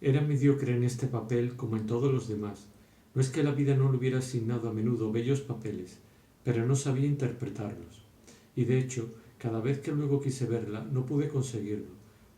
Era mediocre en este papel como en todos los demás. No es que la vida no le hubiera asignado a menudo bellos papeles, pero no sabía interpretarlos. Y de hecho, cada vez que luego quise verla, no pude conseguirlo,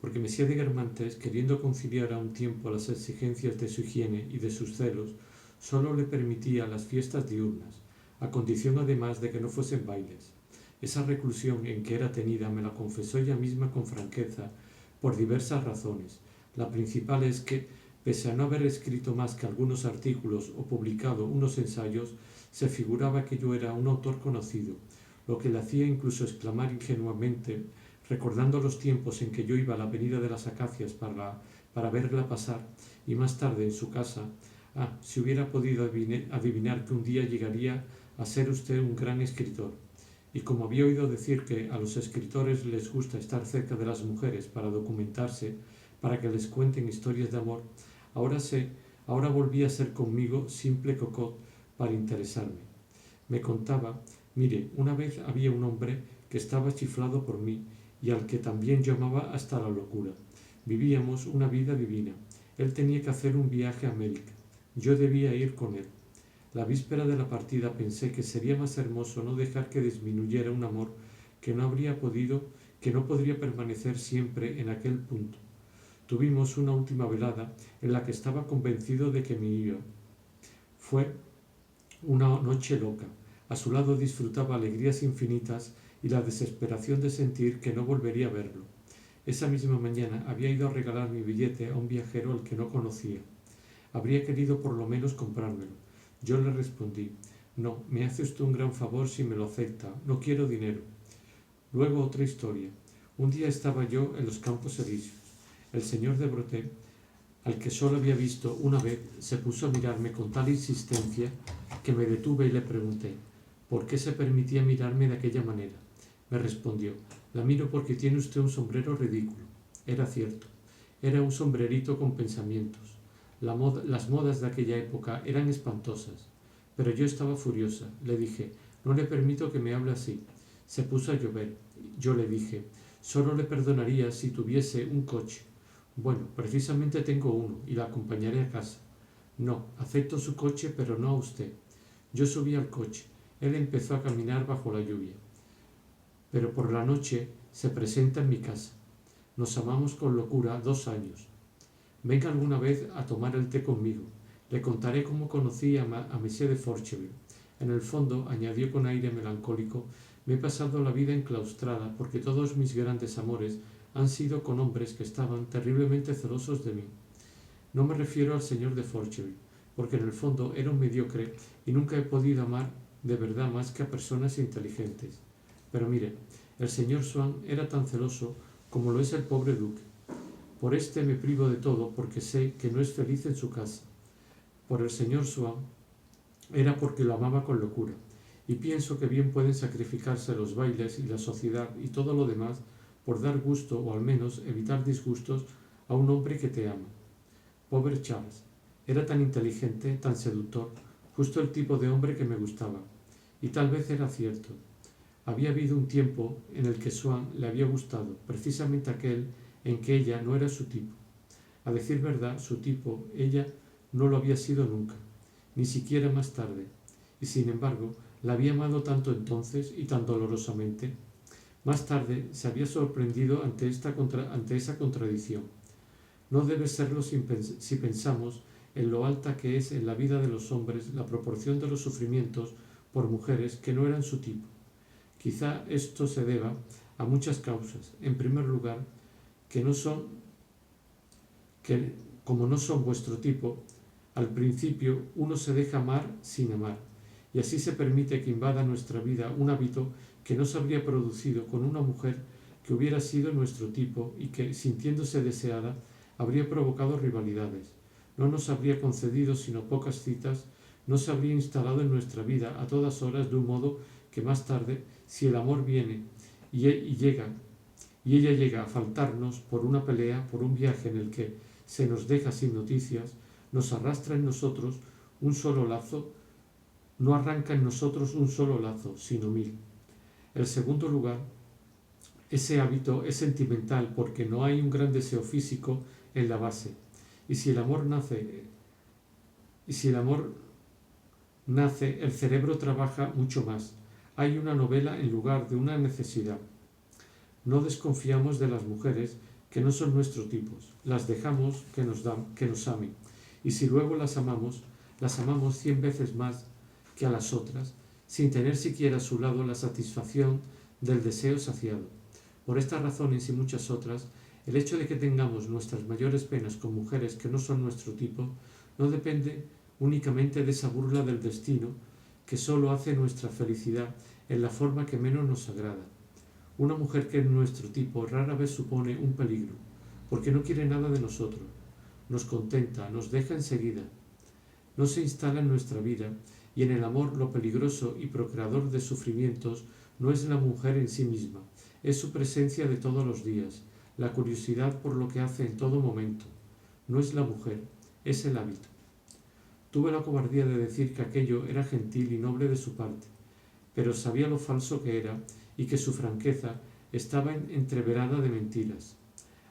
porque Monsieur de Guermantes, queriendo conciliar a un tiempo las exigencias de su higiene y de sus celos, solo le permitía las fiestas diurnas, a condición además de que no fuesen bailes. Esa reclusión en que era tenida me la confesó ella misma con franqueza, por diversas razones. La principal es que, pese a no haber escrito más que algunos artículos o publicado unos ensayos, se figuraba que yo era un autor conocido, lo que le hacía incluso exclamar ingenuamente, recordando los tiempos en que yo iba a la avenida de las Acacias para verla pasar, y más tarde en su casa, si hubiera podido adivinar que un día llegaría a ser usted un gran escritor. Y como había oído decir que a los escritores les gusta estar cerca de las mujeres para documentarse, para que les cuenten historias de amor, ahora ahora volvía a ser conmigo simple cocotte para interesarme. Me contaba, mire, una vez había un hombre que estaba chiflado por mí y al que también yo amaba hasta la locura. Vivíamos una vida divina. Él tenía que hacer un viaje a América. Yo debía ir con él. La víspera de la partida pensé que sería más hermoso no dejar que disminuyera un amor que no habría podido, que no podría permanecer siempre en aquel punto. Tuvimos una última velada en la que estaba convencido de que me iba. Fue una noche loca. A su lado disfrutaba alegrías infinitas y la desesperación de sentir que no volvería a verlo. Esa misma mañana había ido a regalar mi billete a un viajero al que no conocía. Habría querido por lo menos comprármelo. Yo le respondí, no, me hace usted un gran favor si me lo acepta, no quiero dinero. Luego otra historia. Un día estaba yo en los Campos Elíseos. El señor de Breauté, al que solo había visto una vez, se puso a mirarme con tal insistencia que me detuve y le pregunté, ¿por qué se permitía mirarme de aquella manera? Me respondió, la miro porque tiene usted un sombrero ridículo. Era cierto. Era un sombrerito con pensamientos. Las modas de aquella época eran espantosas. Pero yo estaba furiosa. Le dije, no le permito que me hable así. Se puso a llover. Yo le dije, solo le perdonaría si tuviese un coche. Bueno, precisamente tengo uno y la acompañaré a casa. No, acepto su coche, pero no a usted. Yo subí al coche. Él empezó a caminar bajo la lluvia. Pero por la noche se presenta en mi casa. Nos amamos con locura 2 años. Venga alguna vez a tomar el té conmigo. Le contaré cómo conocí a Monsieur de Forcheville. En el fondo, añadió con aire melancólico, me he pasado la vida enclaustrada porque todos mis grandes amores han sido con hombres que estaban terriblemente celosos de mí. No me refiero al señor de Forcheville, porque en el fondo era un mediocre y nunca he podido amar de verdad más que a personas inteligentes. Pero mire, el señor Swann era tan celoso como lo es el pobre duque. Por este me privo de todo porque sé que no es feliz en su casa. Por el señor Swann era porque lo amaba con locura. Y pienso que bien pueden sacrificarse los bailes y la sociedad y todo lo demás por dar gusto o al menos evitar disgustos a un hombre que te ama. Pobre Charles. Era tan inteligente, tan seductor, justo el tipo de hombre que me gustaba. Y tal vez era cierto. Había habido un tiempo en el que Swann le había gustado, precisamente aquel en que ella no era su tipo. A decir verdad, su tipo, ella no lo había sido nunca, ni siquiera más tarde, y sin embargo, la había amado tanto entonces y tan dolorosamente. Más tarde se había sorprendido ante esa contradicción. No debe serlo si pensamos en lo alta que es en la vida de los hombres la proporción de los sufrimientos por mujeres que no eran su tipo. Quizá esto se deba a muchas causas. En primer lugar, que como no son vuestro tipo, al principio uno se deja amar sin amar, y así se permite que invada nuestra vida un hábito que no se habría producido con una mujer que hubiera sido nuestro tipo y que, sintiéndose deseada, habría provocado rivalidades. No nos habría concedido sino pocas citas, no se habría instalado en nuestra vida a todas horas de un modo que más tarde, si el amor viene y ella llega a faltarnos por una pelea, por un viaje en el que se nos deja sin noticias, nos arrastra en nosotros un solo lazo, no arranca en nosotros un solo lazo, sino 1000. En segundo lugar, ese hábito es sentimental porque no hay un gran deseo físico en la base, Y si el amor nace, el cerebro trabaja mucho más. Hay una novela en lugar de una necesidad. No desconfiamos de las mujeres que no son nuestro tipo. Las dejamos que nos amen. Y si luego las amamos 100 veces más que a las otras, sin tener siquiera a su lado la satisfacción del deseo saciado. Por estas razones y muchas otras, el hecho de que tengamos nuestras mayores penas con mujeres que no son nuestro tipo no depende únicamente de esa burla del destino que solo hace nuestra felicidad en la forma que menos nos agrada. Una mujer que es nuestro tipo rara vez supone un peligro, porque no quiere nada de nosotros, nos contenta, nos deja enseguida, no se instala en nuestra vida, y en el amor lo peligroso y procreador de sufrimientos no es la mujer en sí misma, es su presencia de todos los días, la curiosidad por lo que hace en todo momento. No es la mujer, es el hábito. Tuve la cobardía de decir que aquello era gentil y noble de su parte, pero sabía lo falso que era y que su franqueza estaba entreverada de mentiras.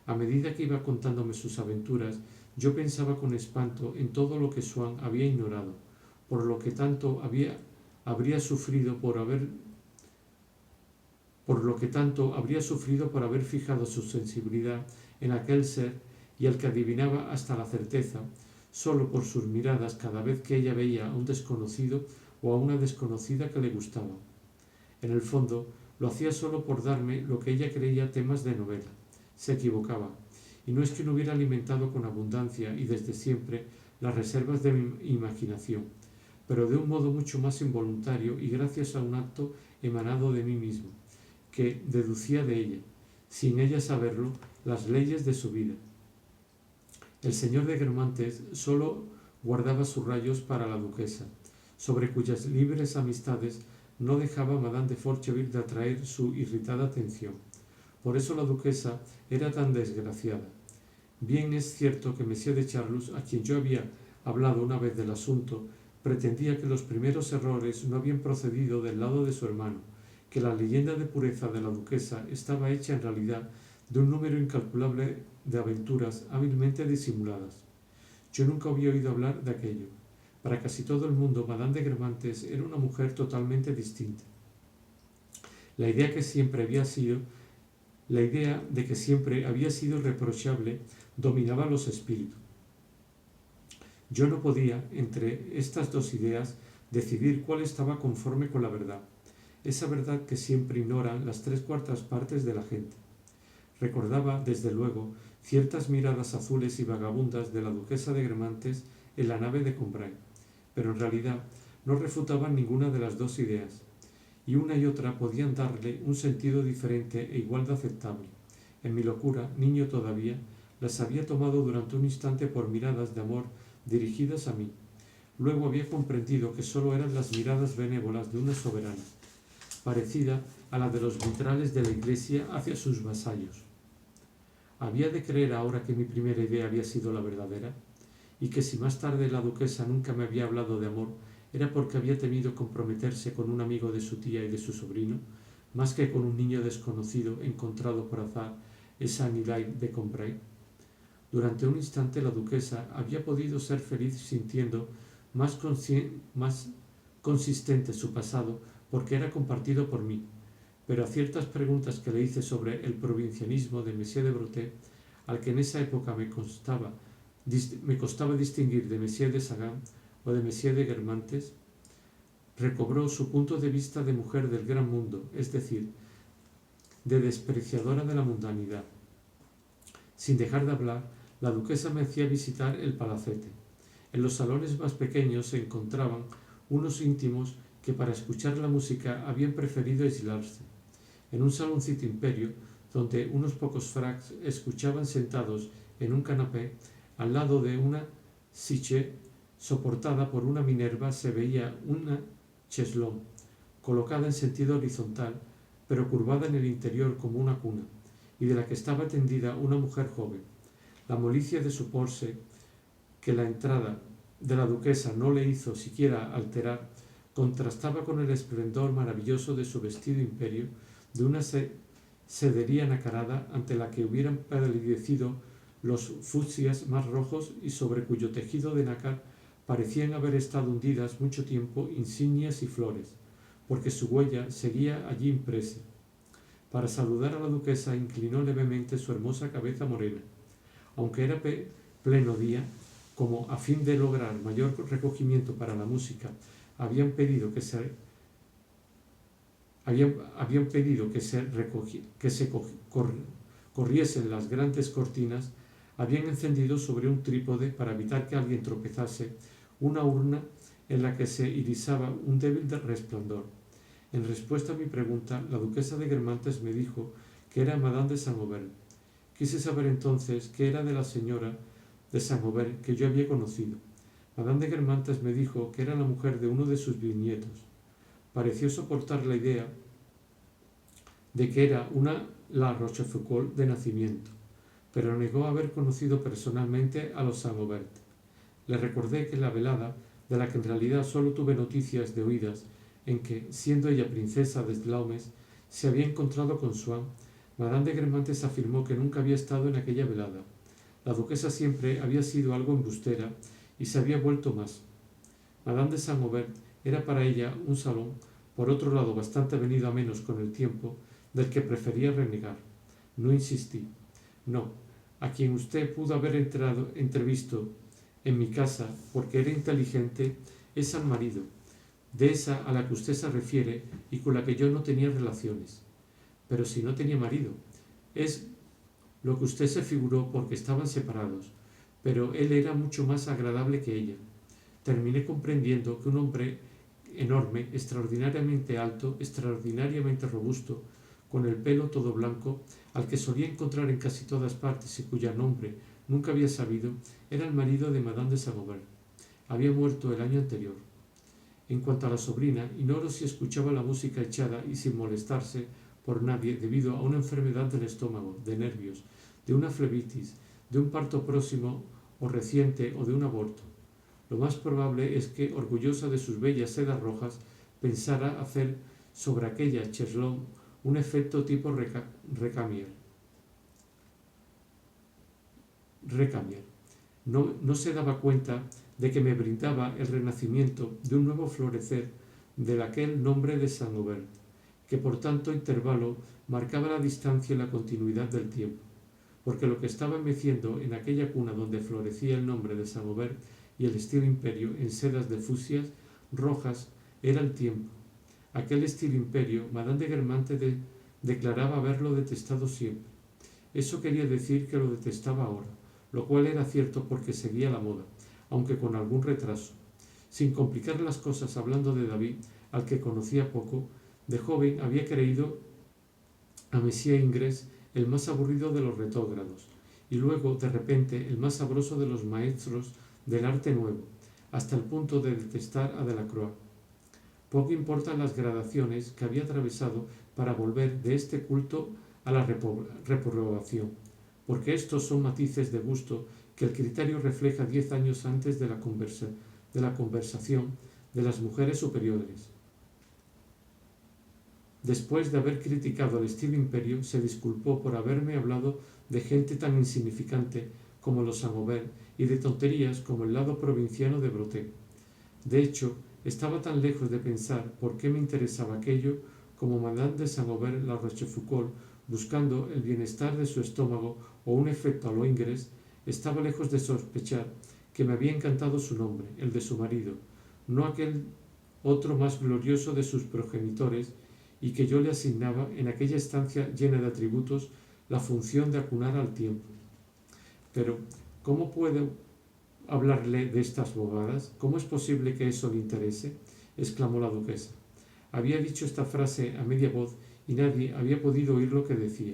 A medida que iba contándome sus aventuras, yo pensaba con espanto en todo lo que Swann había ignorado, por lo que tanto habría sufrido por haber fijado su sensibilidad en aquel ser y al que adivinaba hasta la certeza, solo por sus miradas cada vez que ella veía a un desconocido o a una desconocida que le gustaba. En el fondo, lo hacía solo por darme lo que ella creía temas de novela. Se equivocaba, y no es que no hubiera alimentado con abundancia y desde siempre las reservas de mi imaginación, pero de un modo mucho más involuntario y gracias a un acto emanado de mí mismo, que deducía de ella, sin ella saberlo, las leyes de su vida. El señor de Guermantes solo guardaba sus rayos para la duquesa, sobre cuyas libres amistades no dejaba Madame de Forcheville de atraer su irritada atención. Por eso la duquesa era tan desgraciada. Bien es cierto que Monsieur de Charlus, a quien yo había hablado una vez del asunto, pretendía que los primeros errores no habían procedido del lado de su hermano, que la leyenda de pureza de la duquesa estaba hecha en realidad de un número incalculable de aventuras hábilmente disimuladas. Yo nunca había oído hablar de aquello. Para casi todo el mundo, Madame de Guermantes era una mujer totalmente distinta. La idea de que siempre había sido irreprochable dominaba los espíritus. Yo no podía, entre estas dos ideas, decidir cuál estaba conforme con la verdad, esa verdad que siempre ignoran las 3/4 partes de la gente. Recordaba, desde luego, ciertas miradas azules y vagabundas de la duquesa de Guermantes en la nave de Combray, pero en realidad no refutaban ninguna de las dos ideas, y una y otra podían darle un sentido diferente e igual de aceptable. En mi locura, niño todavía, las había tomado durante un instante por miradas de amor dirigidas a mí. Luego había comprendido que sólo eran las miradas benévolas de una soberana, parecida a la de los vitrales de la iglesia hacia sus vasallos. ¿Había de creer ahora que mi primera idea había sido la verdadera? Y que si más tarde la duquesa nunca me había hablado de amor, era porque había temido comprometerse con un amigo de su tía y de su sobrino, más que con un niño desconocido encontrado por azar en Saint-Hilaire de Combray. Durante un instante la duquesa había podido ser feliz sintiendo más consistente su pasado porque era compartido por mí, pero a ciertas preguntas que le hice sobre el provincianismo de Monsieur de Breauté, al que en esa época me costaba distinguir de Monsieur de Sagan o de Monsieur de Guermantes, recobró su punto de vista de mujer del gran mundo, es decir, de despreciadora de la mundanidad. Sin dejar de hablar, la duquesa me hacía visitar el palacete. En los salones más pequeños se encontraban unos íntimos que para escuchar la música habían preferido aislarse. En un saloncito imperio, donde unos pocos fracs escuchaban sentados en un canapé, al lado de una siche soportada por una Minerva, se veía una cheslón, colocada en sentido horizontal, pero curvada en el interior como una cuna, y de la que estaba tendida una mujer joven. La molicie de su porse, que la entrada de la duquesa no le hizo siquiera alterar, contrastaba con el esplendor maravilloso de su vestido imperio, de una sedería nacarada ante la que hubieran palidecido los fucsias más rojos y sobre cuyo tejido de nácar parecían haber estado hundidas mucho tiempo insignias y flores, porque su huella seguía allí impresa. Para saludar a la duquesa inclinó levemente su hermosa cabeza morena. Aunque era pleno día, como a fin de lograr mayor recogimiento para la música, habían pedido que se corriesen las grandes cortinas, habían encendido sobre un trípode, para evitar que alguien tropezase, una urna en la que se irisaba un débil resplandor. En respuesta a mi pregunta, la duquesa de Guermantes me dijo que era Madame de Saint-Aubert. Quise saber entonces qué era de la señora de Saint-Aubert que yo había conocido. Madame de Guermantes me dijo que era la mujer de uno de sus bisnietos. Pareció soportar la idea de que era una La Rochefoucauld de nacimiento, pero negó haber conocido personalmente a los Saint-Aubert. Le recordé que la velada, de la que en realidad solo tuve noticias de oídas, en que, siendo ella princesa de Glaumes, se había encontrado con Swann, Madame de Guermantes afirmó que nunca había estado en aquella velada. La duquesa siempre había sido algo embustera y se había vuelto más. Madame de Saint-Aubert era para ella un salón, por otro lado bastante venido a menos con el tiempo, del que prefería renegar. No insistí. No, a quien usted pudo haber entrevisto en mi casa porque era inteligente es al marido, de esa a la que usted se refiere y con la que yo no tenía relaciones. Pero si no tenía marido, es lo que usted se figuró porque estaban separados, pero él era mucho más agradable que ella. Terminé comprendiendo que un hombre enorme, extraordinariamente alto, extraordinariamente robusto, con el pelo todo blanco, al que solía encontrar en casi todas partes y cuya nombre nunca había sabido, era el marido de Madame de Saint-Aubert. Había muerto el año anterior. En cuanto a la sobrina, ignoro si escuchaba la música echada y sin molestarse por nadie debido a una enfermedad del estómago, de nervios, de una flebitis, de un parto próximo o reciente o de un aborto. Lo más probable es que, orgullosa de sus bellas sedas rojas, pensara hacer sobre aquella Cheslon un efecto tipo Recamier. No se daba cuenta de que me brindaba el renacimiento de un nuevo florecer de aquel nombre de Saint-Aubert, que por tanto intervalo marcaba la distancia y la continuidad del tiempo, porque lo que estaba meciendo en aquella cuna donde florecía el nombre de Saint-Aubert y el estilo imperio en sedas de fucsias rojas era el tiempo. Aquel estilo imperio, Madame de Guermantes declaraba haberlo detestado siempre. Eso quería decir que lo detestaba ahora, lo cual era cierto porque seguía la moda, aunque con algún retraso. Sin complicar las cosas, hablando de David, al que conocía poco, de joven había creído a Messier Ingres el más aburrido de los retógrados, y luego, de repente, el más sabroso de los maestros del arte nuevo, hasta el punto de detestar a Delacroix. Poco importan las gradaciones que había atravesado para volver de este culto a la reprobación, porque estos son matices de gusto que el criterio refleja 10 años antes de la conversación de las mujeres superiores. Después de haber criticado el estilo imperio, se disculpó por haberme hablado de gente tan insignificante como los Saint-Aubert y de tonterías como el lado provinciano de Breton. De hecho, estaba tan lejos de pensar por qué me interesaba aquello como Madame de Saint-Aubert La Rochefoucauld, buscando el bienestar de su estómago o un efecto a lo Ingres, estaba lejos de sospechar que me había encantado su nombre, el de su marido, no aquel otro más glorioso de sus progenitores, y que yo le asignaba en aquella estancia llena de atributos la función de acunar al tiempo. Pero, ¿cómo puedo hablarle de estas bobadas? ¿Cómo es posible que eso le interese?, exclamó la duquesa. Había dicho esta frase a media voz y nadie había podido oír lo que decía,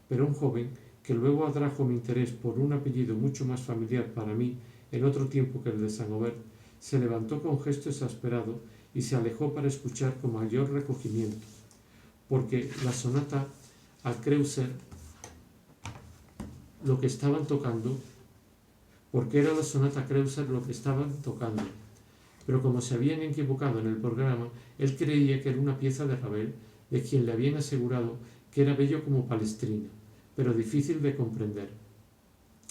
pero un joven, que luego atrajo mi interés por un apellido mucho más familiar para mí en otro tiempo que el de Saint-Aubert, se levantó con gesto exasperado y se alejó para escuchar con mayor recogimiento, porque la sonata al Creuser lo que estaban tocando, porque era la sonata Creuser lo que estaban tocando. Pero como se habían equivocado en el programa, él creía que era una pieza de Ravel, de quien le habían asegurado que era bello como Palestrina, pero difícil de comprender.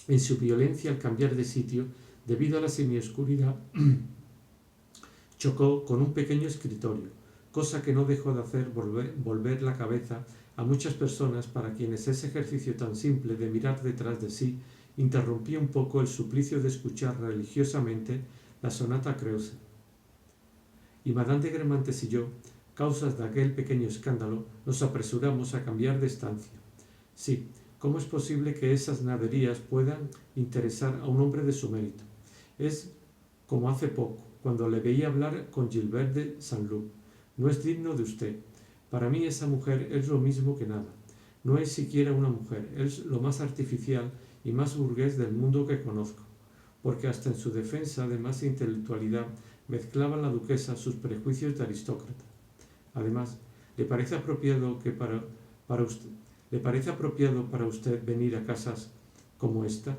En su violencia al cambiar de sitio, debido a la semioscuridad, chocó con un pequeño escritorio, cosa que no dejó de hacer volver la cabeza a muchas personas para quienes ese ejercicio tan simple de mirar detrás de sí interrumpía un poco el suplicio de escuchar religiosamente la sonata Kreutzer. Y Madame de Guermantes y yo, causas de aquel pequeño escándalo, nos apresuramos a cambiar de estancia. Sí, ¿cómo es posible que esas naderías puedan interesar a un hombre de su mérito? Es como hace poco, cuando le veía hablar con Gilbert de Saint-Loup. No es digno de usted. Para mí esa mujer es lo mismo que nada. No es siquiera una mujer, es lo más artificial y más burgués del mundo que conozco, porque hasta en su defensa de más intelectualidad mezclaba la duquesa sus prejuicios de aristócrata. Además, ¿le parece apropiado para usted venir a casas como esta?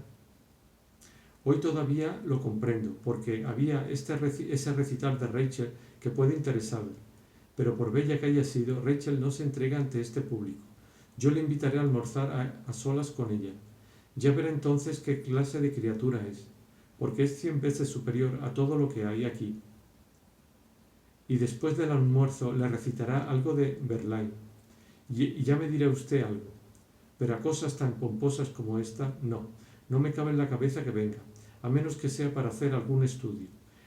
Hoy todavía lo comprendo, porque había ese recital de Rachel que puede interesarle, pero por bella que haya sido, Rachel no se entrega ante este público. Yo le invitaré a almorzar a solas con ella. Ya verá entonces qué clase de criatura es, porque es 100 veces superior a todo lo que hay aquí. Y después del almuerzo le recitará algo de Verlaine. Y ya me dirá usted algo. Pero a cosas tan pomposas como esta, no me cabe en la cabeza que venga, a menos que sea para hacer algún estudio,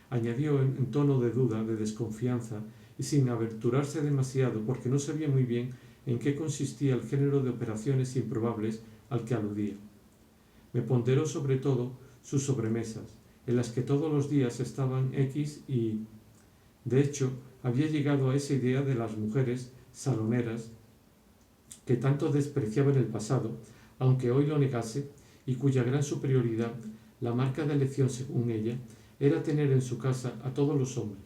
añadió en tono de duda, de desconfianza, y sin aventurarse demasiado, porque no sabía muy bien en qué consistía el género de operaciones improbables al que aludía. Me ponderó sobre todo sus sobremesas, en las que todos los días estaban X y... De hecho, había llegado a esa idea de las mujeres saloneras que tanto despreciaba en el pasado, aunque hoy lo negase, y cuya gran superioridad, la marca de elección según ella, era tener en su casa a todos los hombres.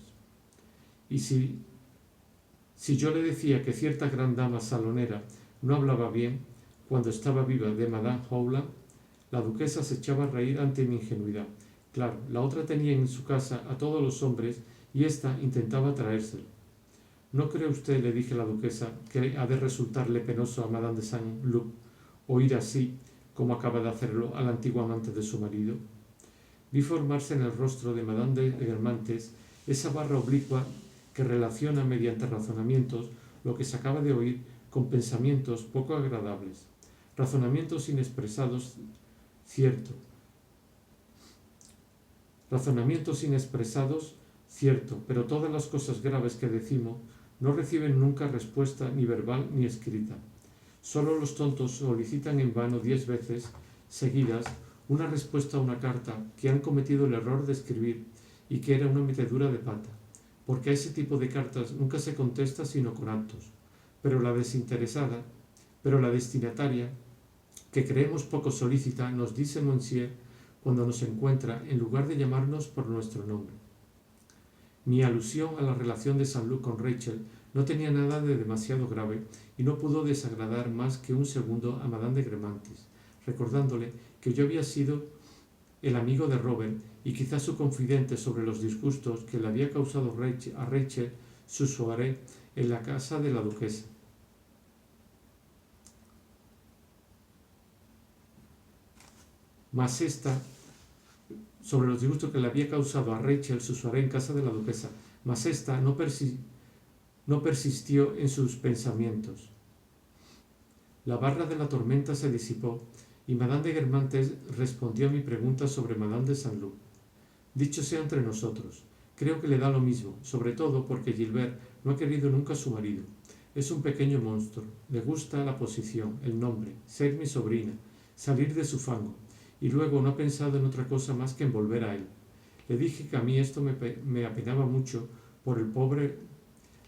Y si yo le decía que cierta gran dama salonera no hablaba bien, cuando estaba viva, de Madame Howland, la duquesa se echaba a reír ante mi ingenuidad. Claro, la otra tenía en su casa a todos los hombres y ésta intentaba traérselo. ¿No cree usted, le dije a la duquesa, que ha de resultarle penoso a Madame de Saint-Loup oír así, como acaba de hacerlo al antiguo amante de su marido? Vi formarse en el rostro de Madame de Guermantes esa barra oblicua que relaciona mediante razonamientos lo que se acaba de oír con pensamientos poco agradables. Razonamientos inexpresados, cierto. Pero todas las cosas graves que decimos no reciben nunca respuesta ni verbal ni escrita. Solo los tontos solicitan en vano 10 veces seguidas una respuesta a una carta que han cometido el error de escribir y que era una metedura de pata, porque a ese tipo de cartas nunca se contesta sino con actos. Pero la destinataria, que creemos poco solícita, nos dice Monsieur cuando nos encuentra, en lugar de llamarnos por nuestro nombre. Mi alusión a la relación de Saint-Loup con Rachel no tenía nada de demasiado grave y no pudo desagradar más que un segundo a Madame de Guermantes, recordándole que yo había sido el amigo de Robert y quizás su confidente sobre los disgustos que le había causado a Rachel su soirée en la casa de la duquesa. Sobre los disgustos que le había causado a Rachel su soirée en casa de la duquesa, mas ésta no persistió en sus pensamientos. La barra de la tormenta se disipó y Madame de Guermantes respondió a mi pregunta sobre Madame de Saint-Loup. Dicho sea entre nosotros, creo que le da lo mismo, sobre todo porque Gilbert no ha querido nunca a su marido. Es un pequeño monstruo, le gusta la posición, el nombre, ser mi sobrina, salir de su fango, y luego no ha pensado en otra cosa más que en volver a él. Le dije que a mí esto me apenaba mucho por el pobre...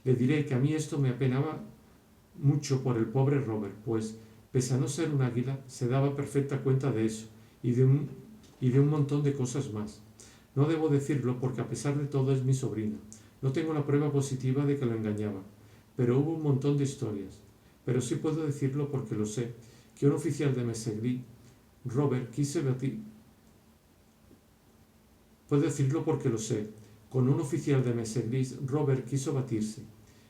Le diré que a mí esto me apenaba mucho por el pobre Robert, pues, pese a no ser un águila, se daba perfecta cuenta de eso, y de un montón de cosas más. No debo decirlo porque a pesar de todo es mi sobrina. No tengo la prueba positiva de que lo engañaba, pero hubo un montón de historias. Pero sí puedo decirlo porque lo sé, que un oficial de Messeguí, Robert, quiso batir... Puedo decirlo porque lo sé. Con un oficial de Messeguí, Robert quiso batirse.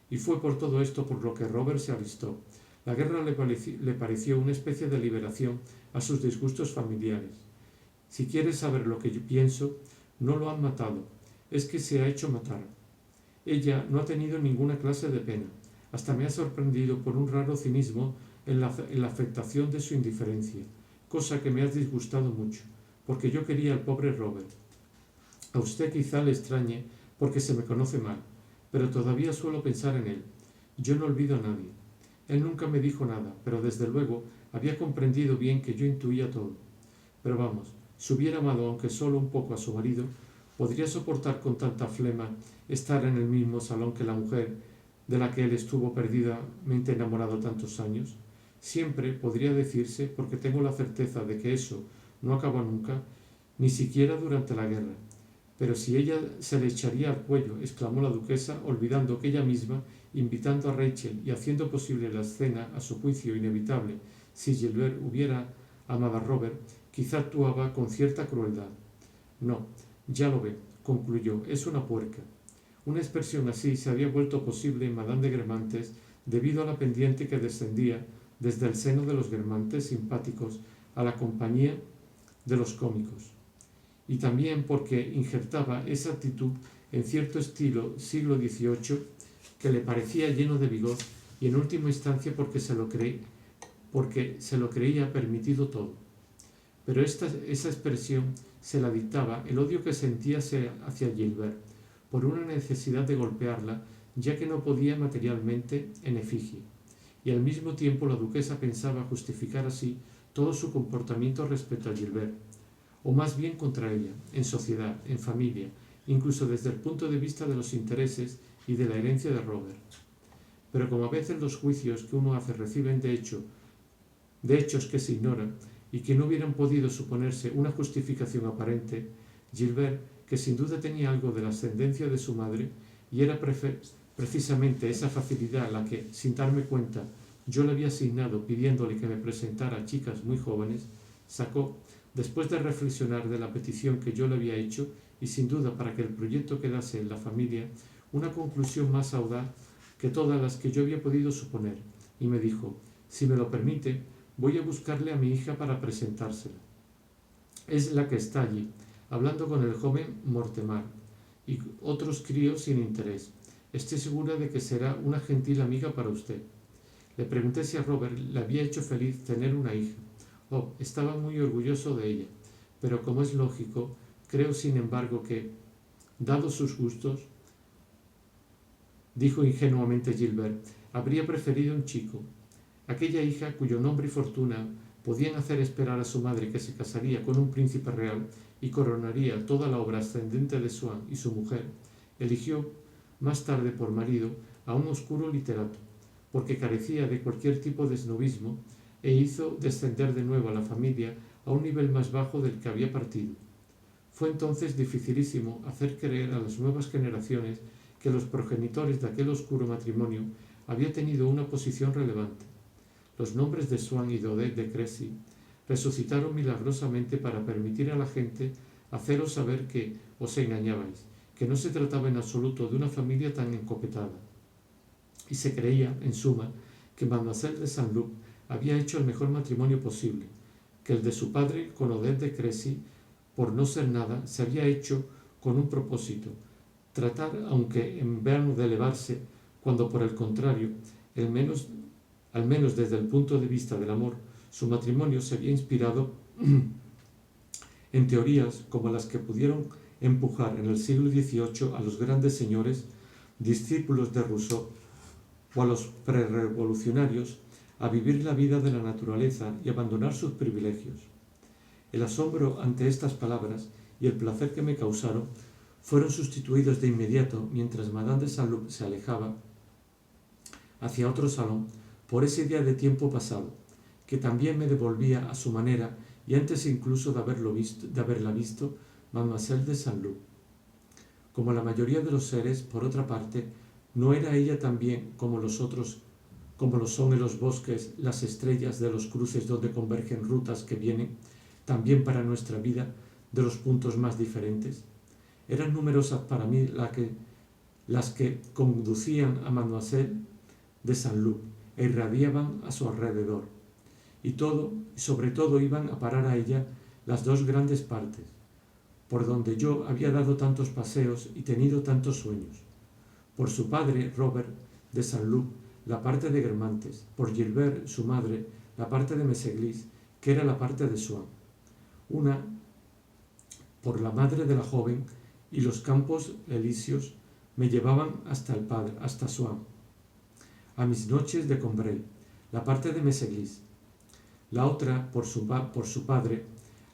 Y fue por todo esto por lo que Robert se alistó. La guerra le pareció una especie de liberación a sus disgustos familiares. Si quieres saber lo que yo pienso, no lo han matado, es que se ha hecho matar. Ella no ha tenido ninguna clase de pena, hasta me ha sorprendido por un raro cinismo en la afectación de su indiferencia, cosa que me ha disgustado mucho, porque yo quería al pobre Robert. A usted quizá le extrañe porque se me conoce mal, pero todavía suelo pensar en él. Yo no olvido a nadie. Él nunca me dijo nada, pero desde luego había comprendido bien que yo intuía todo. Pero vamos, si hubiera amado aunque solo un poco a su marido, ¿podría soportar con tanta flema estar en el mismo salón que la mujer de la que él estuvo perdidamente enamorado tantos años? Siempre podría decirse, porque tengo la certeza de que eso no acaba nunca, ni siquiera durante la guerra. Pero si ella se le echaría al cuello, exclamó la duquesa, olvidando que ella misma, invitando a Rachel y haciendo posible la escena a su juicio inevitable, si Gilbert hubiera amado a Robert, quizá actuaba con cierta crueldad. No, ya lo ve, concluyó, es una puerca. Una expresión así se había vuelto posible en Madame de Guermantes debido a la pendiente que descendía desde el seno de los Guermantes simpáticos a la compañía de los cómicos, y también porque injertaba esa actitud en cierto estilo siglo XVIII que le parecía lleno de vigor y en última instancia porque se lo creía permitido todo. Pero esa expresión se la dictaba el odio que sentía hacia Gilbert, por una necesidad de golpearla, ya que no podía materialmente en efigie, y al mismo tiempo la duquesa pensaba justificar así todo su comportamiento respecto a Gilbert, o más bien contra ella, en sociedad, en familia, incluso desde el punto de vista de los intereses y de la herencia de Robert. Pero como a veces los juicios que uno hace reciben de hechos que se ignoran y que no hubieran podido suponerse una justificación aparente, Gilbert, que sin duda tenía algo de la ascendencia de su madre, y era precisamente esa facilidad la que, sin darme cuenta, yo le había asignado pidiéndole que me presentara a chicas muy jóvenes, sacó, después de reflexionar de la petición que yo le había hecho, y sin duda para que el proyecto quedase en la familia, una conclusión más audaz que todas las que yo había podido suponer, y me dijo, si me lo permite, voy a buscarle a mi hija para presentársela. Es la que está allí, hablando con el joven Mortemar y otros críos sin interés. Estoy segura de que será una gentil amiga para usted. Le pregunté si a Robert le había hecho feliz tener una hija. Oh, estaba muy orgulloso de ella, pero como es lógico, creo sin embargo que, dados sus gustos, dijo ingenuamente Gilbert, habría preferido un chico. Aquella hija cuyo nombre y fortuna podían hacer esperar a su madre que se casaría con un príncipe real y coronaría toda la obra ascendente de Swann y su mujer, eligió más tarde por marido a un oscuro literato, porque carecía de cualquier tipo de snobismo e hizo descender de nuevo a la familia a un nivel más bajo del que había partido. Fue entonces dificilísimo hacer creer a las nuevas generaciones que los progenitores de aquel oscuro matrimonio había tenido una posición relevante. Los nombres de Swann y Daudet de Crécy resucitaron milagrosamente para permitir a la gente haceros saber que os engañabais, que no se trataba en absoluto de una familia tan encopetada. Y se creía, en suma, que Mademoiselle de Saint-Loup había hecho el mejor matrimonio posible, que el de su padre con Odette de Crécy, por no ser nada, se había hecho con un propósito, tratar, aunque en vano de elevarse, cuando por el contrario, al menos desde el punto de vista del amor, su matrimonio se había inspirado en teorías como las que pudieron empujar en el siglo XVIII a los grandes señores, discípulos de Rousseau, o a los prerevolucionarios a vivir la vida de la naturaleza y abandonar sus privilegios. El asombro ante estas palabras y el placer que me causaron fueron sustituidos de inmediato mientras Madame de Saint-Loup se alejaba hacia otro salón por esa idea de tiempo pasado, que también me devolvía a su manera y antes incluso de haberla visto, Mademoiselle de Saint-Loup. Como la mayoría de los seres, por otra parte, ¿no era ella también, como los otros, como lo son en los bosques, las estrellas de los cruces donde convergen rutas que vienen, también para nuestra vida, de los puntos más diferentes? Eran numerosas para mí las que conducían a Mademoiselle de Saint-Loup e irradiaban a su alrededor, y sobre todo iban a parar a ella las dos grandes partes, por donde yo había dado tantos paseos y tenido tantos sueños. Por su padre, Robert de Saint-Loup, la parte de Guermantes; por Gilbert, su madre, la parte de Meseglis, que era la parte de Soin. Una por la madre de la joven, y los campos elíseos me llevaban hasta Soin, a mis noches de Combray, la parte de Meseglis; la otra por su padre,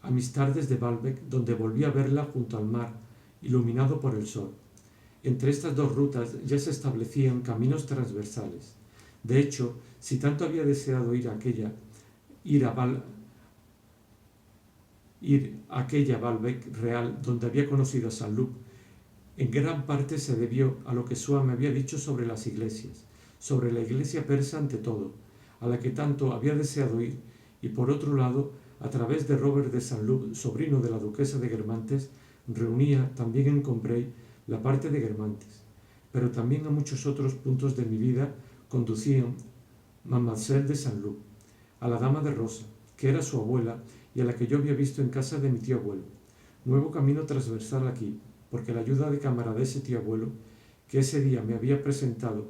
a mis tardes de Balbec, donde volví a verla junto al mar, iluminado por el sol. Entre estas dos rutas ya se establecían caminos transversales. De hecho, si tanto había deseado ir a aquella Balbec real donde había conocido a Saint-Loup, en gran parte se debió a lo que Soin me había dicho sobre las iglesias, sobre la iglesia persa ante todo, a la que tanto había deseado ir, y por otro lado, a través de Robert de Saint-Loup, sobrino de la duquesa de Guermantes, reunía también en Combray la parte de Guermantes, pero también a muchos otros puntos de mi vida conducían Mademoiselle de Saint-Loup, a la dama de Rosa, que era su abuela y a la que yo había visto en casa de mi tío abuelo. Nuevo camino transversal aquí, porque la ayuda de cámara de ese tío abuelo, que ese día me había presentado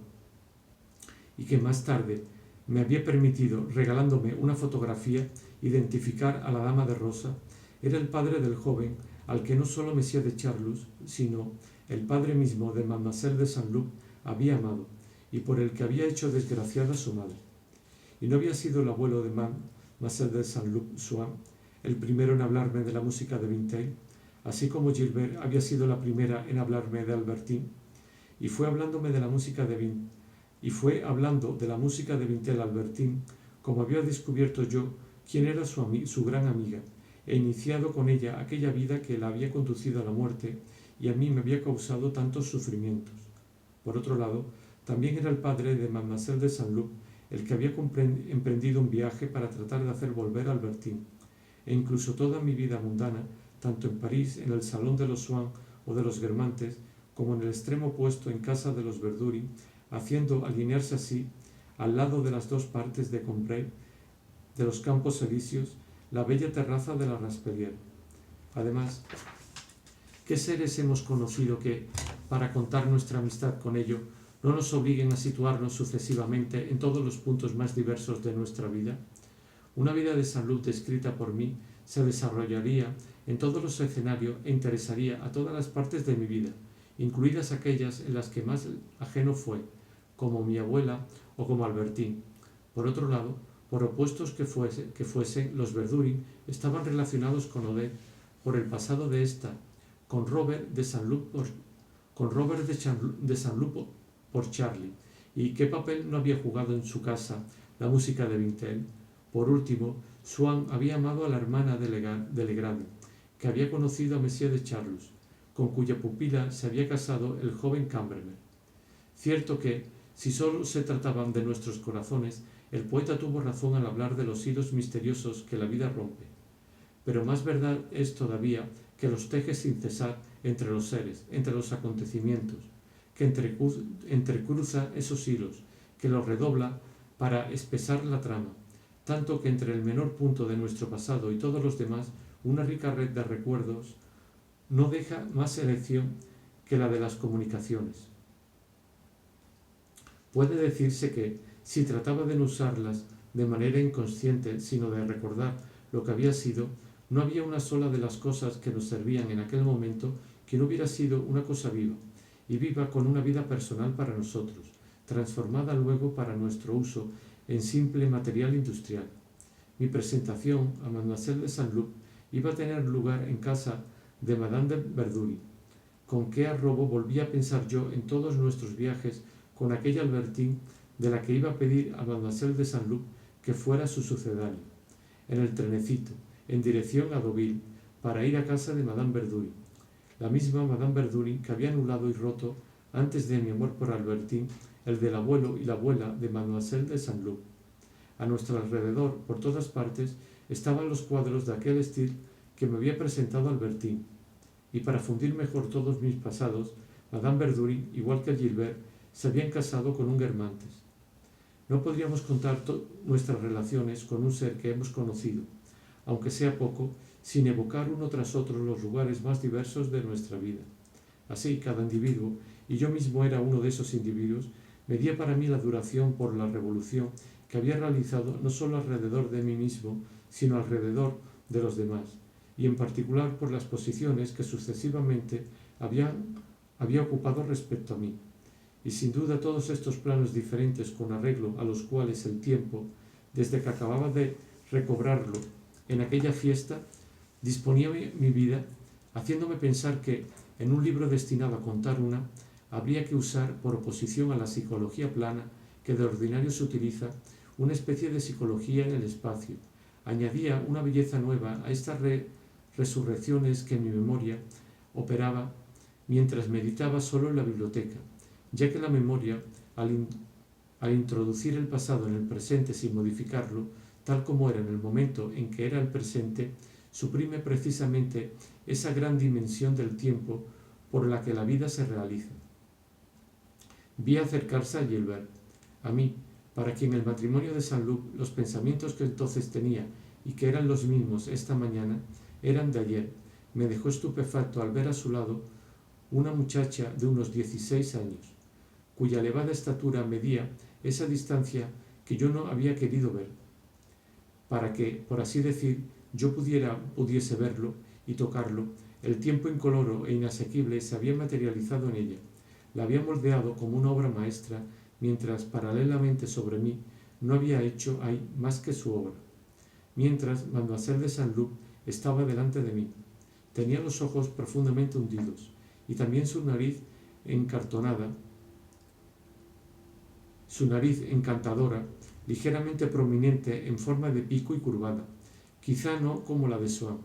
y que más tarde me había permitido, regalándome una fotografía, identificar a la dama de Rosa, era el padre del joven al que no solo Monsieur de Charlus, sino el padre mismo de Mademoiselle de Saint-Loup había amado, y por el que había hecho desgraciada a su madre. Y no había sido el abuelo de Mademoiselle de Saint-Loup, Soin, el primero en hablarme de la música de Vinteuil, así como Gilbert había sido la primera en hablarme de Albertine, y fue hablando de la música de Vinteuil Albertine, como había descubierto yo quién era su gran amiga, e iniciado con ella aquella vida que la había conducido a la muerte y a mí me había causado tantos sufrimientos. Por otro lado, también era el padre de Mademoiselle de Saint-Loup el que había emprendido un viaje para tratar de hacer volver a Albertine, e incluso toda mi vida mundana, tanto en París, en el salón de los Soin o de los Guermantes, como en el extremo opuesto en casa de los Verdurin, haciendo alinearse así, al lado de las dos partes de Combray, de los Campos Elíseos, la bella terraza de la Raspelière. Además, ¿qué seres hemos conocido que, para contar nuestra amistad con ello, no nos obliguen a situarnos sucesivamente en todos los puntos más diversos de nuestra vida? Una vida de salud descrita por mí se desarrollaría en todos los escenarios e interesaría a todas las partes de mi vida, incluidas aquellas en las que más ajeno fue, como mi abuela o como Albertine. Por otro lado, por opuestos que fuesen, los Verdurin estaban relacionados con Odette por el pasado de ésta, con Robert de Saint-Loup por Charlie, y qué papel no había jugado en su casa la música de Vinteuil. Por último, Soin había amado a la hermana de Legrand, que había conocido a Monsieur de Charlus, con cuya pupila se había casado el joven Cambermer. Cierto que, si solo se trataban de nuestros corazones, el poeta tuvo razón al hablar de los hilos misteriosos que la vida rompe. Pero más verdad es todavía que los teje sin cesar entre los seres, entre los acontecimientos, que entrecruza esos hilos, que los redobla para espesar la trama, tanto que entre el menor punto de nuestro pasado y todos los demás, una rica red de recuerdos no deja más elección que la de las comunicaciones. Puede decirse que, si trataba de no usarlas de manera inconsciente, sino de recordar lo que había sido, no había una sola de las cosas que nos servían en aquel momento que no hubiera sido una cosa viva, y viva con una vida personal para nosotros, transformada luego para nuestro uso en simple material industrial. Mi presentación a Mademoiselle de Saint-Loup iba a tener lugar en casa de Madame de Verdurin. Con qué arrobo volvía a pensar yo en todos nuestros viajes con aquella Albertine de la que iba a pedir a Mademoiselle de Saint-Loup que fuera su sucedáneo, en el trenecito, en dirección a Deauville, para ir a casa de Madame Verdurin, la misma Madame Verdurin que había anulado y roto, antes de mi amor por Albertine, el del abuelo y la abuela de Mademoiselle de Saint-Loup. A nuestro alrededor, por todas partes, estaban los cuadros de aquel estilo que me había presentado Albertine, y para fundir mejor todos mis pasados, Madame Verdurin, igual que Gilbert, se habían casado con un Guermantes. No podríamos contar nuestras relaciones con un ser que hemos conocido, aunque sea poco, sin evocar uno tras otro los lugares más diversos de nuestra vida. Así, cada individuo, y yo mismo era uno de esos individuos, medía para mí la duración por la revolución que había realizado no solo alrededor de mí mismo, sino alrededor de los demás, y en particular por las posiciones que sucesivamente había ocupado respecto a mí. Y sin duda todos estos planos diferentes con arreglo a los cuales el tiempo, desde que acababa de recobrarlo en aquella fiesta, disponía mi vida, haciéndome pensar que, en un libro destinado a contar una, habría que usar, por oposición a la psicología plana que de ordinario se utiliza, una especie de psicología en el espacio. Añadía una belleza nueva a estas resurrecciones que en mi memoria operaba mientras meditaba solo en la biblioteca, ya que la memoria, al introducir el pasado en el presente sin modificarlo, tal como era en el momento en que era el presente, suprime precisamente esa gran dimensión del tiempo por la que la vida se realiza. Vi acercarse a Gilbert, a mí, para quien el matrimonio de Saint-Loup, los pensamientos que entonces tenía y que eran los mismos esta mañana, eran de ayer. Me dejó estupefacto al ver a su lado una muchacha de unos 16 años, cuya elevada estatura medía esa distancia que yo no había querido ver, para que, por así decir, yo pudiese verlo y tocarlo. El tiempo incoloro e inasequible se había materializado en ella, la había moldeado como una obra maestra, mientras paralelamente sobre mí no había hecho ahí más que su obra. Mientras Mademoiselle de Saint-Loup estaba delante de mí, tenía los ojos profundamente hundidos y también su nariz encantadora, ligeramente prominente en forma de pico y curvada, quizá no como la de Swann,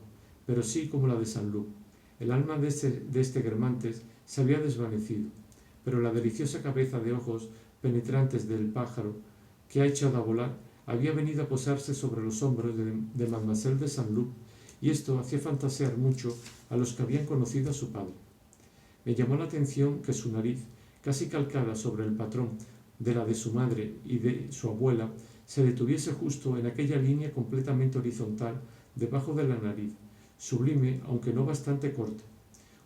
pero sí como la de Saint-Loup. El alma de este Guermantes se había desvanecido, pero la deliciosa cabeza de ojos penetrantes del pájaro que ha echado a volar había venido a posarse sobre los hombros de Mademoiselle de Saint-Loup, y esto hacía fantasear mucho a los que habían conocido a su padre. Me llamó la atención que su nariz, casi calcada sobre el patrón de la de su madre y de su abuela, se detuviese justo en aquella línea completamente horizontal debajo de la nariz, sublime aunque no bastante corta.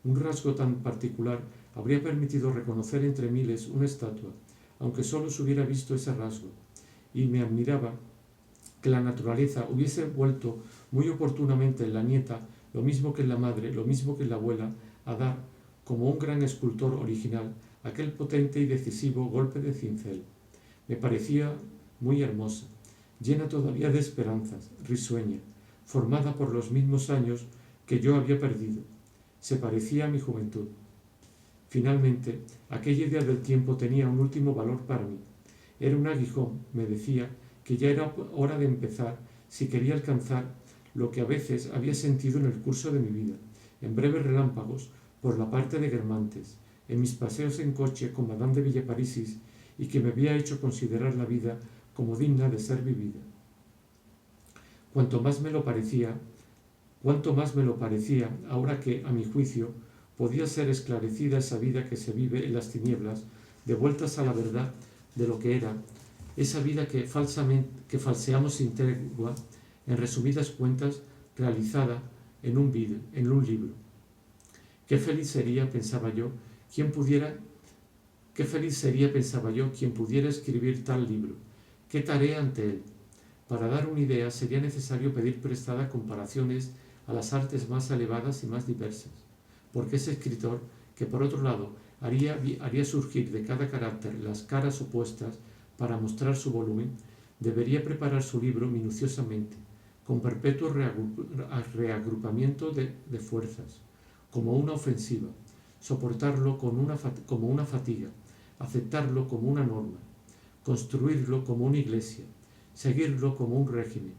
Un rasgo tan particular habría permitido reconocer entre miles una estatua, aunque solo se hubiera visto ese rasgo, y me admiraba que la naturaleza hubiese vuelto muy oportunamente en la nieta, lo mismo que en la madre, lo mismo que en la abuela, a dar, como un gran escultor original, aquel potente y decisivo golpe de cincel. Me parecía muy hermosa, llena todavía de esperanzas, risueña, formada por los mismos años que yo había perdido. Se parecía a mi juventud. Finalmente, aquella idea del tiempo tenía un último valor para mí. Era un aguijón, me decía, que ya era hora de empezar si quería alcanzar lo que a veces había sentido en el curso de mi vida, en breves relámpagos, por la parte de Guermantes, en mis paseos en coche con Madame de Villeparisis, y que me había hecho considerar la vida como digna de ser vivida. Cuanto más me lo parecía, ahora que, a mi juicio, podía ser esclarecida esa vida que se vive en las tinieblas, de vueltas a la verdad de lo que era, esa vida que falseamos sin tregua, en resumidas cuentas, realizada en un libro. Qué feliz sería, pensaba yo, quien pudiera escribir tal libro. Qué tarea ante él. Para dar una idea sería necesario pedir prestada comparaciones a las artes más elevadas y más diversas, porque ese escritor, que por otro lado haría surgir de cada carácter las caras opuestas para mostrar su volumen, debería preparar su libro minuciosamente, con perpetuo reagrupamiento de fuerzas, como una ofensiva, soportarlo como una fatiga, aceptarlo como una norma, construirlo como una iglesia, seguirlo como un régimen,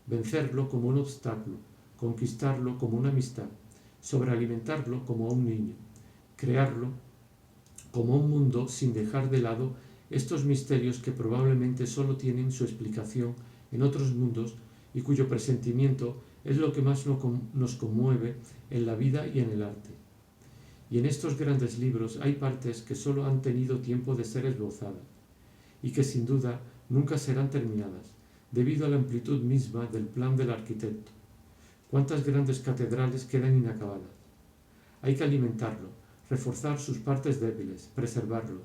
vencerlo como un obstáculo, conquistarlo como una amistad, sobrealimentarlo como a un niño, crearlo como un mundo sin dejar de lado estos misterios que probablemente solo tienen su explicación en otros mundos y cuyo presentimiento es lo que más nos conmueve en la vida y en el arte. Y en estos grandes libros hay partes que solo han tenido tiempo de ser esbozadas y que sin duda nunca serán terminadas, debido a la amplitud misma del plan del arquitecto. cuántas grandes catedrales quedan inacabadas. Hay que alimentarlo, reforzar sus partes débiles, preservarlos,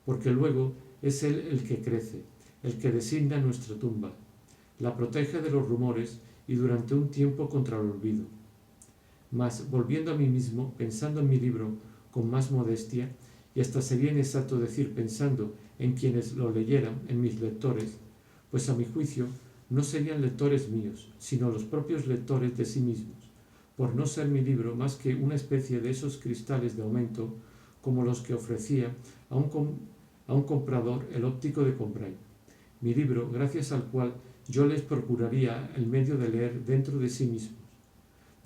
porque luego es él el que crece, el que designa nuestra tumba, la protege de los rumores y durante un tiempo contra el olvido. Mas, volviendo a mí mismo, pensando en mi libro con más modestia, y hasta sería inexacto decir pensando en quienes lo leyeran, en mis lectores, pues a mi juicio no serían lectores míos, sino los propios lectores de sí mismos, por no ser mi libro más que una especie de esos cristales de aumento como los que ofrecía a un comprador el óptico de Combray. Mi libro, gracias al cual yo les procuraría el medio de leer dentro de sí mismos,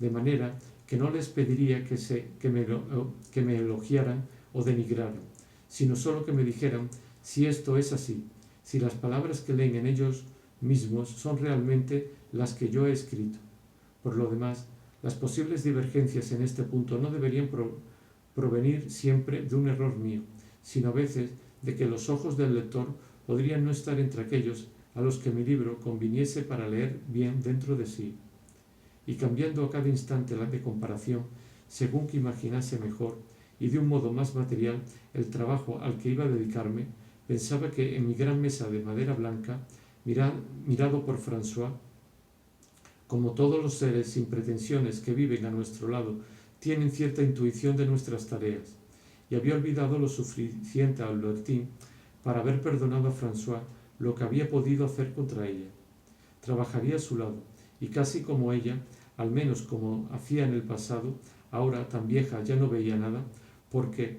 de manera que no les pediría que me elogiaran o denigraran, sino solo que me dijeran si esto es así, si las palabras que leen en ellos mismos son realmente las que yo he escrito. Por lo demás, las posibles divergencias en este punto no deberían provenir siempre de un error mío, sino a veces de que los ojos del lector podrían no estar entre aquellos a los que mi libro conviniese para leer bien dentro de sí, y cambiando a cada instante la de comparación, según que imaginase mejor y de un modo más material el trabajo al que iba a dedicarme, pensaba que en mi gran mesa de madera blanca, mirado por François, como todos los seres sin pretensiones que viven a nuestro lado tienen cierta intuición de nuestras tareas, y había olvidado lo suficiente a Albertine para haber perdonado a François lo que había podido hacer contra ella. Trabajaría a su lado, y casi como ella, al menos como hacía en el pasado, ahora tan vieja ya no veía nada, porque,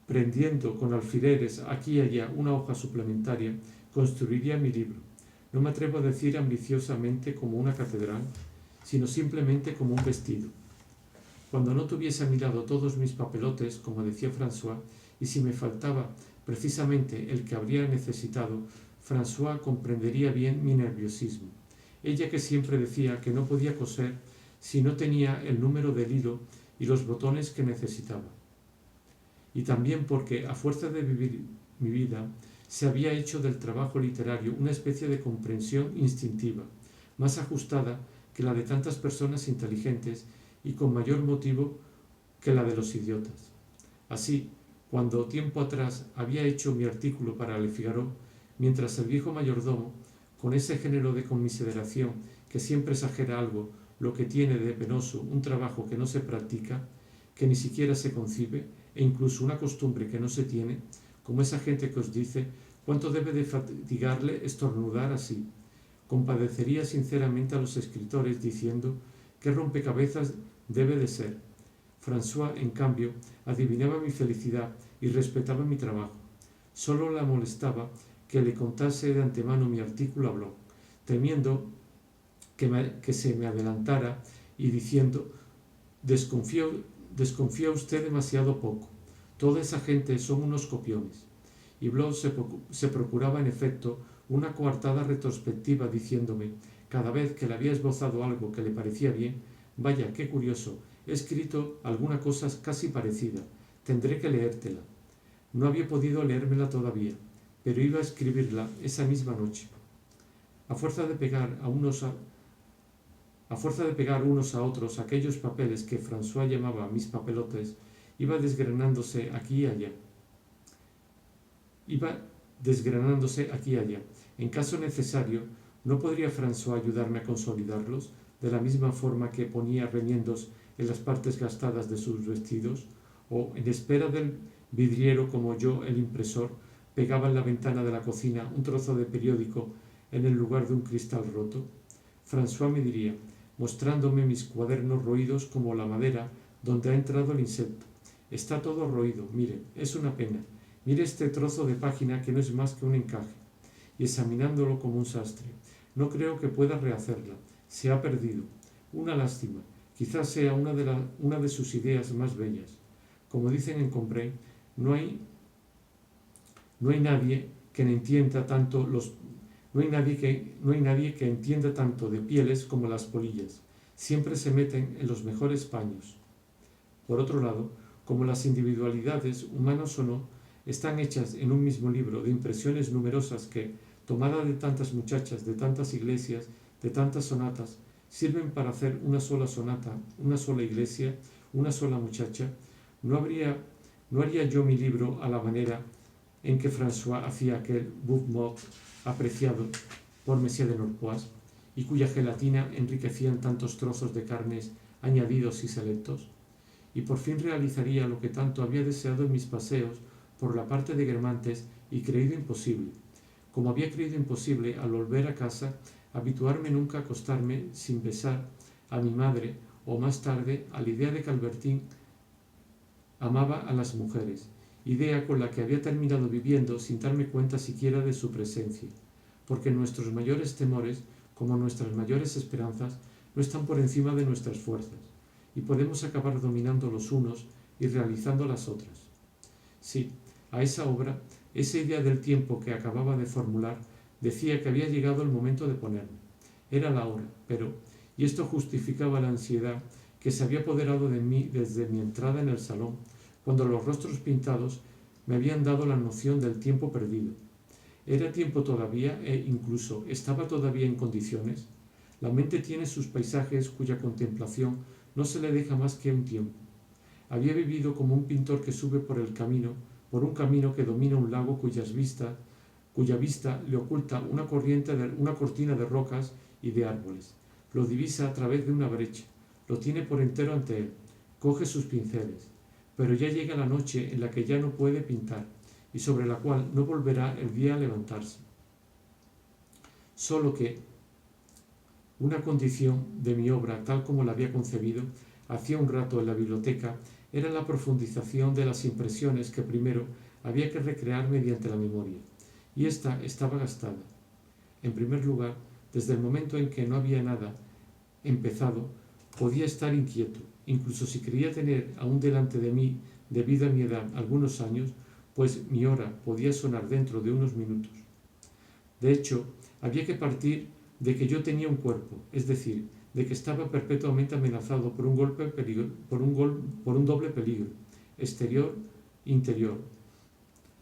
prendiendo con alfileres aquí y allá una hoja suplementaria, construiría mi libro. No me atrevo a decir ambiciosamente como una catedral, sino simplemente como un vestido. Cuando no tuviese a mi lado todos mis papelotes, como decía François, y si me faltaba precisamente el que habría necesitado, François comprendería bien mi nerviosismo. Ella que siempre decía que no podía coser si no tenía el número del hilo y los botones que necesitaba. Y también porque, a fuerza de vivir mi vida, se había hecho del trabajo literario una especie de comprensión instintiva, más ajustada que la de tantas personas inteligentes y con mayor motivo que la de los idiotas. Así, cuando tiempo atrás había hecho mi artículo para Le Figaro, mientras el viejo mayordomo, con ese género de conmiseración que siempre exagera algo lo que tiene de penoso un trabajo que no se practica, que ni siquiera se concibe, e incluso una costumbre que no se tiene, como esa gente que os dice cuánto debe de fatigarle estornudar así. Compadecería sinceramente a los escritores diciendo qué rompecabezas debe de ser. François, en cambio, adivinaba mi felicidad y respetaba mi trabajo. Solo la molestaba que le contase de antemano mi artículo a blog, temiendo que se me adelantara y diciendo desconfía usted demasiado poco. Toda esa gente son unos copiones. Y Bloch se procuraba en efecto una coartada retrospectiva diciéndome, cada vez que le había esbozado algo que le parecía bien, vaya, qué curioso, he escrito alguna cosa casi parecida, tendré que leértela. No había podido leérmela todavía, pero iba a escribirla esa misma noche. A fuerza de pegar unos a otros aquellos papeles que François llamaba mis papelotes, iba desgranándose aquí y allá. En caso necesario, ¿no podría François ayudarme a consolidarlos de la misma forma que ponía remiendos en las partes gastadas de sus vestidos? O, en espera del vidriero como yo, el impresor, pegaba en la ventana de la cocina un trozo de periódico en el lugar de un cristal roto? François me diría, mostrándome mis cuadernos roídos como la madera donde ha entrado el insecto. Está todo roído, mire, es una pena. Mire este trozo de página que no es más que un encaje. Y examinándolo como un sastre, no creo que pueda rehacerla. Se ha perdido. Una lástima. Quizás sea una de sus ideas más bellas. Como dicen en Combray, no hay nadie que entienda tanto de pieles como las polillas. Siempre se meten en los mejores paños. Por otro lado, como las individualidades, humanos o no, están hechas en un mismo libro de impresiones numerosas que, tomada de tantas muchachas, de tantas iglesias, de tantas sonatas, sirven para hacer una sola sonata, una sola iglesia, una sola muchacha. ¿No haría yo mi libro a la manera en que François hacía aquel bourg-mort apreciado por Messier de Norpois, y cuya gelatina enriquecían tantos trozos de carnes añadidos y selectos? Y por fin realizaría lo que tanto había deseado en mis paseos por la parte de Guermantes y creído imposible, como había creído imposible al volver a casa habituarme nunca a acostarme sin besar a mi madre, o más tarde a la idea de que Albertín amaba a las mujeres, idea con la que había terminado viviendo sin darme cuenta siquiera de su presencia, porque nuestros mayores temores, como nuestras mayores esperanzas, no están por encima de nuestras fuerzas, y podemos acabar dominando los unos y realizando las otras. Sí, a esa obra, esa idea del tiempo que acababa de formular, decía que había llegado el momento de ponerme. Era la hora, pero, y esto justificaba la ansiedad que se había apoderado de mí desde mi entrada en el salón, cuando los rostros pintados me habían dado la noción del tiempo perdido. ¿Era tiempo todavía e incluso estaba todavía en condiciones? La mente tiene sus paisajes cuya contemplación no se le deja más que un tiempo. Había vivido como un pintor que sube por un camino que domina un lago cuya vista le oculta una cortina de rocas y de árboles. Lo divisa a través de una brecha, lo tiene por entero ante él, coge sus pinceles, pero ya llega la noche en la que ya no puede pintar y sobre la cual no volverá el día a levantarse. Solo que una condición de mi obra, tal como la había concebido hacía un rato en la biblioteca, era la profundización de las impresiones que primero había que recrear mediante la memoria, y ésta estaba gastada. En primer lugar, desde el momento en que no había nada empezado, podía estar inquieto, incluso si creía tener aún delante de mí, debido a mi edad, algunos años, pues mi hora podía sonar dentro de unos minutos. De hecho, había que partir de que yo tenía un cuerpo, es decir, de que estaba perpetuamente amenazado por un doble peligro, exterior e interior.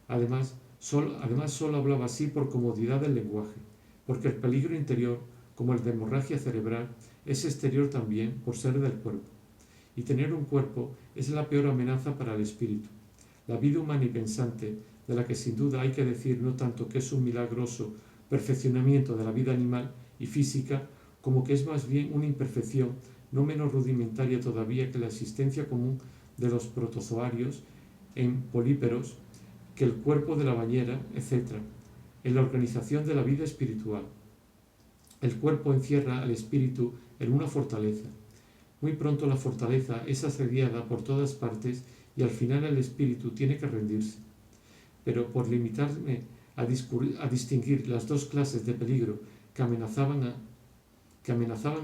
Además, solo hablaba así por comodidad del lenguaje, porque el peligro interior, como el de hemorragia cerebral, es exterior también por ser del cuerpo. Y tener un cuerpo es la peor amenaza para el espíritu. La vida humana y pensante, de la que sin duda hay que decir no tanto que es un milagroso perfeccionamiento de la vida animal y física, como que es más bien una imperfección no menos rudimentaria todavía que la existencia común de los protozoarios en políperos, que el cuerpo de la bañera, etc., en la organización de la vida espiritual. El cuerpo encierra al espíritu en una fortaleza. Muy pronto la fortaleza es asediada por todas partes y al final el espíritu tiene que rendirse. Pero por limitarme a distinguir las dos clases de peligro que amenazaban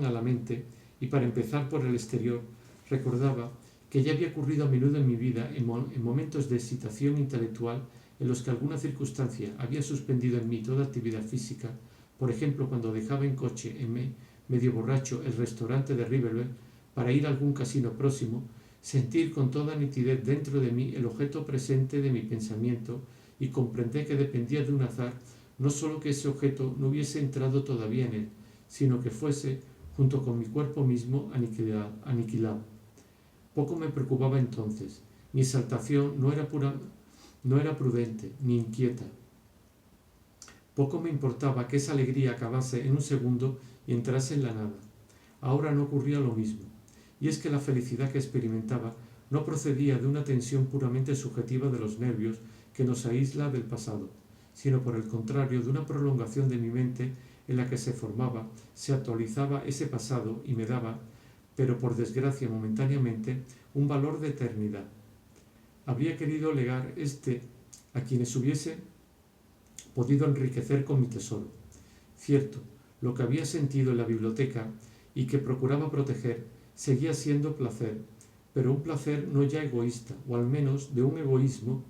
a la mente, y para empezar por el exterior, recordaba que ya había ocurrido a menudo en mi vida en momentos de excitación intelectual en los que alguna circunstancia había suspendido en mí toda actividad física, por ejemplo cuando dejaba en coche medio borracho el restaurante de Rivebelle para ir a algún casino próximo, sentir con toda nitidez dentro de mí el objeto presente de mi pensamiento y comprender que dependía de un azar no sólo que ese objeto no hubiese entrado todavía en él, sino que fuese, junto con mi cuerpo mismo, aniquilado. Poco me preocupaba entonces. Mi exaltación no era prudente ni inquieta. Poco me importaba que esa alegría acabase en un segundo y entrase en la nada. Ahora no ocurría lo mismo, y es que la felicidad que experimentaba no procedía de una tensión puramente subjetiva de los nervios que nos aísla del pasado, sino por el contrario de una prolongación de mi mente en la que se formaba, se actualizaba ese pasado y me daba, pero por desgracia momentáneamente, un valor de eternidad. Habría querido legar a quienes hubiese podido enriquecer con mi tesoro. Cierto, lo que había sentido en la biblioteca y que procuraba proteger seguía siendo placer, pero un placer no ya egoísta, o al menos de un egoísmo,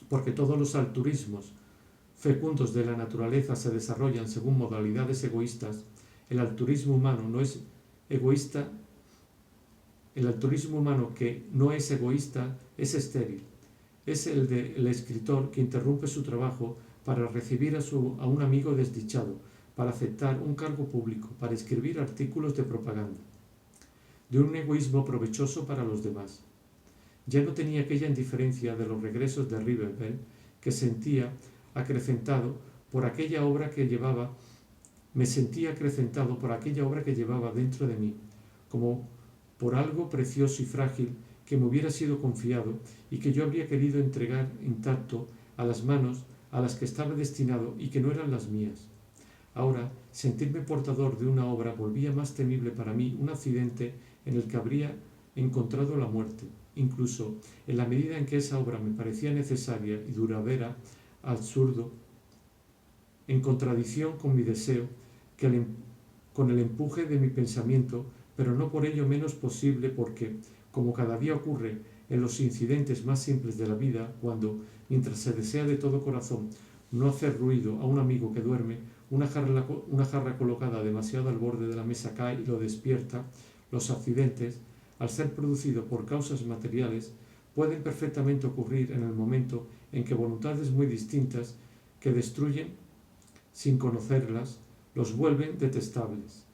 porque todos los altruismos fecundos de la naturaleza se desarrollan según modalidades egoístas. El altruismo humano no es egoísta. El altruismo humano que no es egoísta es estéril. Es el del escritor que interrumpe su trabajo para recibir a un amigo desdichado, para aceptar un cargo público, para escribir artículos de propaganda, de un egoísmo provechoso para los demás. Ya no tenía aquella indiferencia de los regresos de Riverdale que sentía acrecentado por aquella obra que llevaba, me sentía acrecentado por aquella obra que llevaba dentro de mí, como por algo precioso y frágil que me hubiera sido confiado y que yo habría querido entregar intacto a las manos a las que estaba destinado y que no eran las mías. Ahora, sentirme portador de una obra volvía más temible para mí un accidente en el que habría encontrado la muerte, incluso en la medida en que esa obra me parecía necesaria y duradera, absurdo, en contradicción con mi deseo, con el empuje de mi pensamiento, pero no por ello menos posible porque, como cada día ocurre en los incidentes más simples de la vida, cuando, mientras se desea de todo corazón no hacer ruido a un amigo que duerme, una jarra colocada demasiado al borde de la mesa cae y lo despierta, los accidentes, al ser producidos por causas materiales, pueden perfectamente ocurrir en el momento en que voluntades muy distintas, que destruyen sin conocerlas, los vuelven detestables.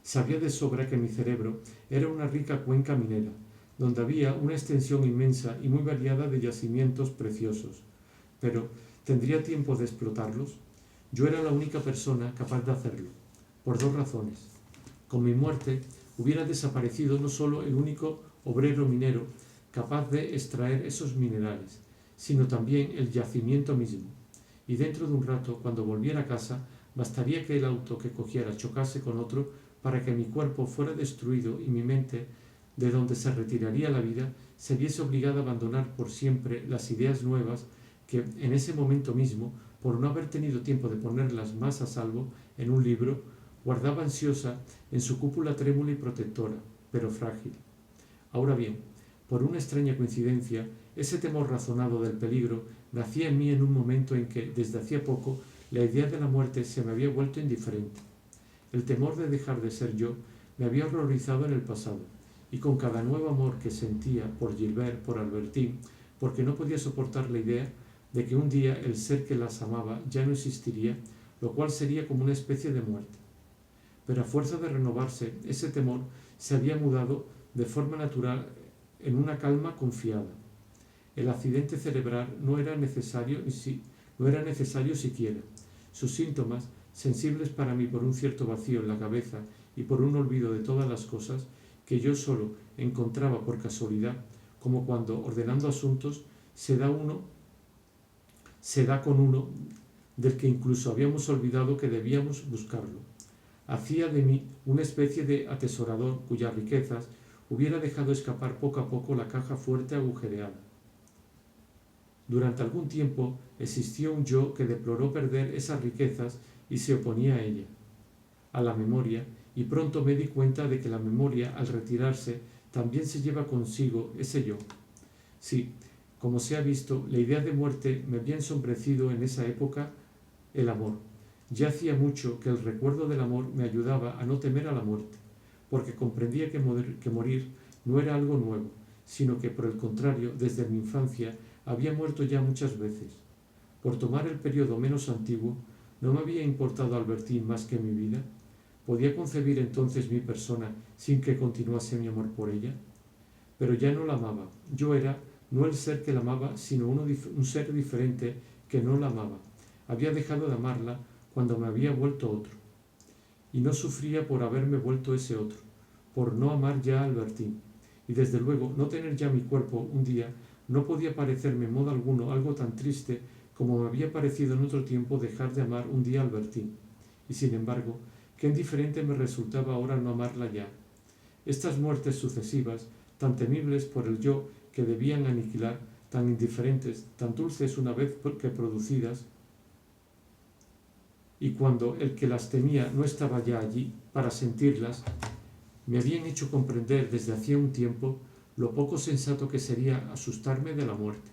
Sabía de sobra que mi cerebro era una rica cuenca minera, donde había una extensión inmensa y muy variada de yacimientos preciosos. Pero, ¿tendría tiempo de explotarlos? Yo era la única persona capaz de hacerlo, por dos razones. Con mi muerte hubiera desaparecido no solo el único obrero minero capaz de extraer esos minerales, sino también el yacimiento mismo. Y dentro de un rato, cuando volviera a casa, bastaría que el auto que cogiera chocase con otro para que mi cuerpo fuera destruido y mi mente, de donde se retiraría la vida, se viese obligada a abandonar por siempre las ideas nuevas que en ese momento mismo, por no haber tenido tiempo de ponerlas más a salvo en un libro, guardaba ansiosa en su cúpula trémula y protectora, pero frágil. Ahora bien, por una extraña coincidencia, ese temor razonado del peligro nacía en mí en un momento en que, desde hacía poco, la idea de la muerte se me había vuelto indiferente. El temor de dejar de ser yo me había horrorizado en el pasado, y con cada nuevo amor que sentía por Gilbert, por Albertine, porque no podía soportar la idea de que un día el ser que las amaba ya no existiría, lo cual sería como una especie de muerte. Pero a fuerza de renovarse, ese temor se había mudado de forma natural en una calma confiada. El accidente cerebral no era necesario siquiera. Sus síntomas, sensibles para mí por un cierto vacío en la cabeza y por un olvido de todas las cosas que yo solo encontraba por casualidad, como cuando, ordenando asuntos, se da con uno del que incluso habíamos olvidado que debíamos buscarlo. Hacía de mí una especie de atesorador cuyas riquezas hubiera dejado escapar poco a poco la caja fuerte agujereada. Durante algún tiempo existió un yo que deploró perder esas riquezas y se oponía a ella, a la memoria, y pronto me di cuenta de que la memoria, al retirarse, también se lleva consigo ese yo. Sí, como se ha visto, la idea de muerte me había ensombrecido en esa época el amor. Ya hacía mucho que el recuerdo del amor me ayudaba a no temer a la muerte, porque comprendía que morir no era algo nuevo, sino que, por el contrario, desde mi infancia había muerto ya muchas veces. Por tomar el periodo menos antiguo, ¿no me había importado Albertine más que mi vida? ¿Podía concebir entonces mi persona sin que continuase mi amor por ella? Pero ya no la amaba. Yo era no el ser que la amaba, sino un ser diferente que no la amaba. Había dejado de amarla cuando me había vuelto otro. Y no sufría por haberme vuelto ese otro, por no amar ya a Albertine. Y desde luego, no tener ya mi cuerpo un día no podía parecerme en modo alguno algo tan triste como me había parecido en otro tiempo dejar de amar un día a Albertine. Y sin embargo, qué indiferente me resultaba ahora no amarla ya. Estas muertes sucesivas, tan temibles por el yo que debían aniquilar, tan indiferentes, tan dulces una vez que producidas, y cuando el que las temía no estaba ya allí para sentirlas, me habían hecho comprender desde hacía un tiempo lo poco sensato que sería asustarme de la muerte.